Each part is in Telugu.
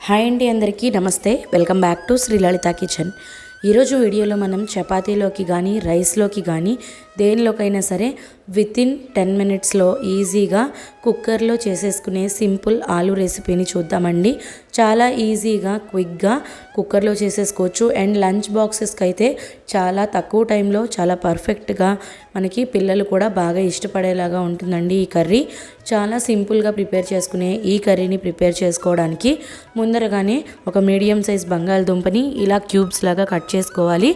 హాయ్ అండి, అందరికీ నమస్తే. Welcome back to Sri Lalitha kitchen. ఈరోజు వీడియోలో మనం చపాతీలోకి కానీ రైస్లోకి కానీ దేనిలోకైనా సరే వితిన్ 10 మినిట్స్లో ఈజీగా కుక్కర్లో చేసేసుకునే సింపుల్ ఆలూ రెసిపీని చూద్దామండి. చాలా ఈజీగా క్విక్గా కుక్కర్లో చేసేసుకోవచ్చు. అండ్ లంచ్ బాక్సెస్కి అయితే చాలా తక్కువ టైంలో చాలా పర్ఫెక్ట్గా మనకి పిల్లలు కూడా బాగా ఇష్టపడేలాగా ఉంటుందండి. ఈ కర్రీ చాలా సింపుల్గా ప్రిపేర్ చేసుకునే ఈ కర్రీని ప్రిపేర్ చేసుకోవడానికి ముందరగానే ఒక మీడియం సైజ్ బంగాళదుంపని ఇలా క్యూబ్స్ లాగా కట్ చేసుకోవాలి.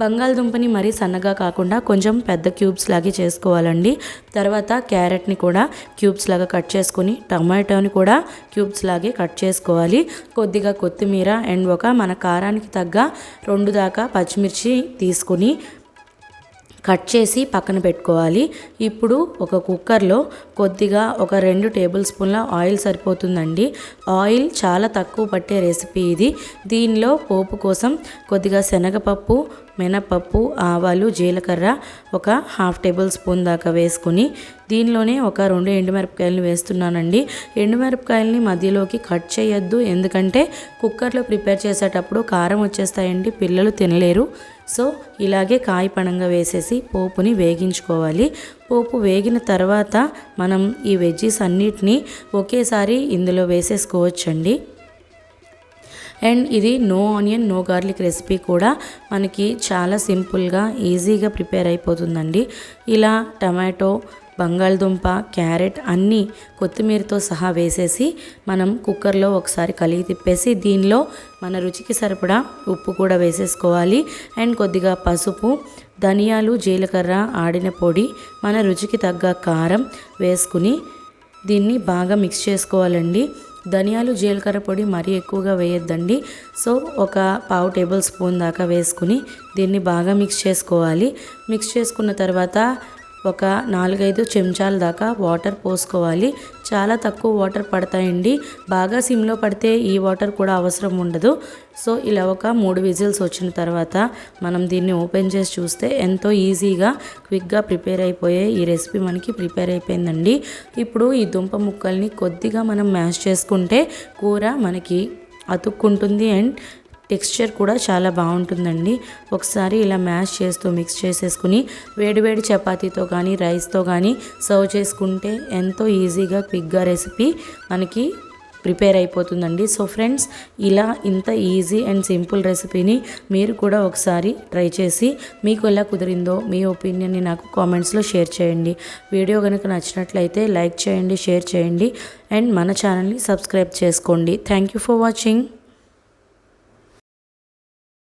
బంగాళదుంపని మరీ సన్నగా కాకుండా కొంచెం పెద్ద క్యూబ్స్ లాగే చేసుకోవాలండి. తర్వాత క్యారెట్ని కూడా క్యూబ్స్ లాగా కట్ చేసుకొని టమాటోని కూడా క్యూబ్స్ లాగే కట్ చేసుకోవాలి. కొద్దిగా కొత్తిమీర అండ్ మన కారానికి తగ్గ 2 దాకా పచ్చిమిర్చి తీసుకొని కట్ చేసి పక్కన పెట్టుకోవాలి. ఇప్పుడు ఒక కుక్కర్లో కొద్దిగా ఒక 2 టేబుల్ స్పూన్ల ఆయిల్ సరిపోతుందండి. ఆయిల్ చాలా తక్కువ పట్టే రెసిపీ ఇది. దీనిలో పోపు కోసం కొద్దిగా శనగపప్పు, మినపప్పు, ఆవాలు, జీలకర్ర ఒక 1/2 టేబుల్ స్పూన్ దాకా వేసుకుని దీనిలోనే ఒక 2 ఎండుమిరపకాయలను వేస్తున్నానండి. ఎండుమిరపకాయలని మధ్యలోకి కట్ చేయొద్దు, ఎందుకంటే కుక్కర్లో ప్రిపేర్ చేసేటప్పుడు కారం వచ్చేస్తాయండి, పిల్లలు తినలేరు. సో ఇలాగే కాయపణంగా వేసేసి పోపుని వేగించుకోవాలి. పోపు వేగిన తర్వాత మనం ఈ వెజ్జీస్ అన్నిటినీ ఒకేసారి ఇందులో వేసేసుకోవచ్చండి. అండ్ ఇది no onion no garlic recipe కూడా మనకి చాలా సింపుల్గా ఈజీగా ప్రిపేర్ అయిపోతుందండి. ఇలా టమాటో, బంగాళదుంప, క్యారెట్ అన్నీ కొత్తిమీరతో సహా వేసేసి మనం కుక్కర్లో ఒకసారి కలిగి తిప్పేసి దీనిలో మన రుచికి సరిపడా ఉప్పు కూడా వేసేసుకోవాలి. అండ్ కొద్దిగా పసుపు, ధనియాలు, జీలకర్ర ఆడిన పొడి, మన రుచికి తగ్గ కారం వేసుకుని దీన్ని బాగా మిక్స్ చేసుకోవాలండి. ధనియాలు, జీలకర్ర పొడి మరీ ఎక్కువగా వేయొద్దండి. సో ఒక 1/2 టేబుల్ స్పూన్ దాకా వేసుకుని దీన్ని బాగా మిక్స్ చేసుకోవాలి. మిక్స్ చేసుకున్న తర్వాత ఒక 4-5 చెంచాల దాకా వాటర్ పోసుకోవాలి. చాలా తక్కువ వాటర్ పడతాయండి. బాగా సిమ్లో పడితే ఈ వాటర్ కూడా అవసరం ఉండదు. సో ఇలా ఒక 3 విజిల్స్ వచ్చిన తర్వాత మనం దీన్ని ఓపెన్ చేసి చూస్తే ఎంతో ఈజీగా క్విక్గా ప్రిపేర్ అయిపోయే ఈ రెసిపీ మనకి ప్రిపేర్ అయిపోయిందండి. ఇప్పుడు ఈ దుంప ముక్కల్ని కొద్దిగా మనం మ్యాష్ చేసుకుంటే కూర మనకి అతుక్కుంటుంది అండ్ టెక్స్చర్ కూడా చాలా బాగుంటుందండి. ఒకసారి ఇలా మ్యాష్ చేస్తూ మిక్స్ చేసేసుకుని వేడివేడి చపాతీతో కానీ రైస్తో కానీ సర్వ్ చేసుకుంటే ఎంతో ఈజీగా క్విక్గా రెసిపీ మనకి ప్రిపేర్ అయిపోతుందండి. సో ఫ్రెండ్స్, ఇలా ఇంత ఈజీ అండ్ సింపుల్ రెసిపీని మీరు కూడా ఒకసారి ట్రై చేసి మీకు ఎలా కుదిరిందో మీ ఒపీనియన్ని నాకు కామెంట్స్లో షేర్ చేయండి. వీడియో కనుక నచ్చినట్లయితే లైక్ చేయండి, షేర్ చేయండి అండ్ మన ఛానల్ని సబ్స్క్రైబ్ చేసుకోండి. Thank you for watching.